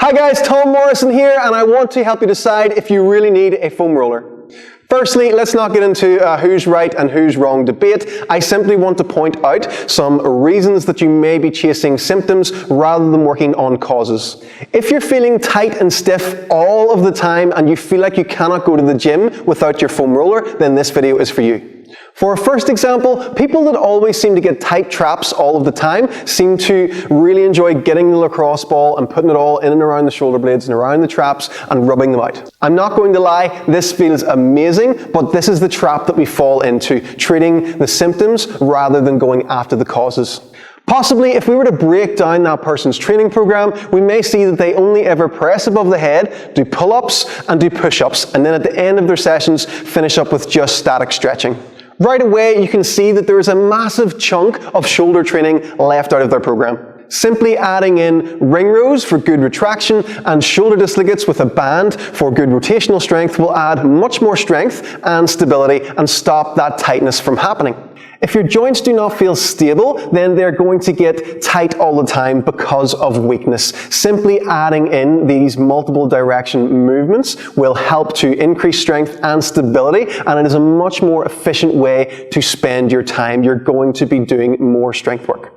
Hi guys, Tom Morrison here, and I want to help you decide if you really need a foam roller. Firstly, let's not get into who's right and who's wrong debate. I simply want to point out some reasons that you may be chasing symptoms rather than working on causes. If you're feeling tight and stiff all of the time and you feel like you cannot go to the gym without your foam roller, then this video is for you. For a first example, people that always seem to get tight traps all of the time seem to really enjoy getting the lacrosse ball and putting it all in and around the shoulder blades and around the traps and rubbing them out. I'm not going to lie, this feels amazing, but this is the trap that we fall into, treating the symptoms rather than going after the causes. Possibly, if we were to break down that person's training program, we may see that they only ever press above the head, do pull-ups and do push-ups, and then at the end of their sessions, finish up with just static stretching. Right away, you can see that there is a massive chunk of shoulder training left out of their program. Simply adding in ring rows for good retraction and shoulder dislocates with a band for good rotational strength will add much more strength and stability and stop that tightness from happening. If your joints do not feel stable, then they're going to get tight all the time because of weakness. Simply adding in these multiple direction movements will help to increase strength and stability, and it is a much more efficient way to spend your time. You're going to be doing more strength work.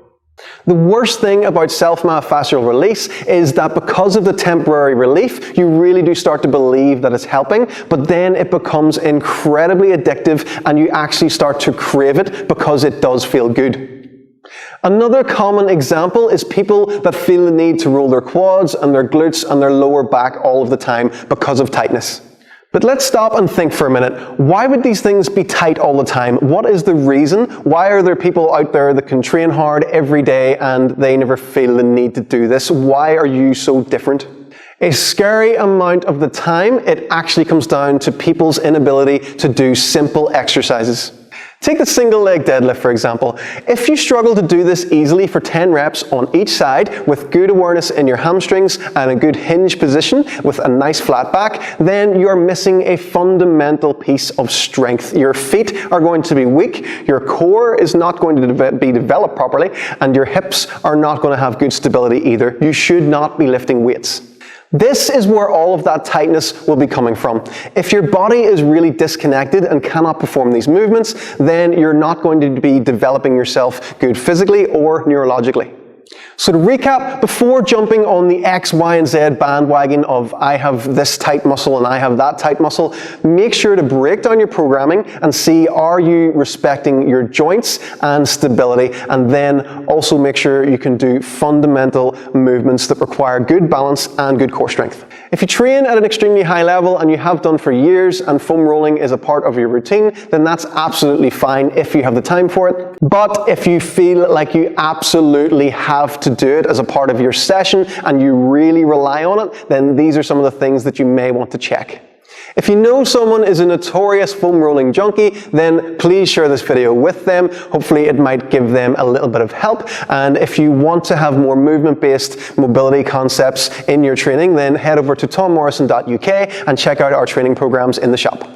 The worst thing about self-myofascial release is that because of the temporary relief, you really do start to believe that it's helping, but then it becomes incredibly addictive and you actually start to crave it because it does feel good. Another common example is people that feel the need to roll their quads and their glutes and their lower back all of the time because of tightness. But let's stop and think for a minute. Why would these things be tight all the time? What is the reason? Why are there people out there that can train hard every day and they never feel the need to do this? Why are you so different? A scary amount of the time, it actually comes down to people's inability to do simple exercises. Take the single leg deadlift, for example. If you struggle to do this easily for 10 reps on each side with good awareness in your hamstrings and a good hinge position with a nice flat back, then you're missing a fundamental piece of strength. Your feet are going to be weak, your core is not going to be developed properly, and your hips are not going to have good stability either. You should not be lifting weights. This is where all of that tightness will be coming from. If your body is really disconnected and cannot perform these movements, then you're not going to be developing yourself good physically or neurologically. So to recap, before jumping on the X, Y, and Z bandwagon of I have this tight muscle and I have that tight muscle, make sure to break down your programming and see, are you respecting your joints and stability, and then also make sure you can do fundamental movements that require good balance and good core strength. If you train at an extremely high level and you have done for years and foam rolling is a part of your routine, then that's absolutely fine if you have the time for it. But if you feel like you absolutely have to do it as a part of your session and you really rely on it, then these are some of the things that you may want to check. If you know someone is a notorious foam rolling junkie, then please share this video with them. Hopefully it might give them a little bit of help. And if you want to have more movement-based mobility concepts in your training, then head over to tommorrison.uk and check out our training programs in the shop.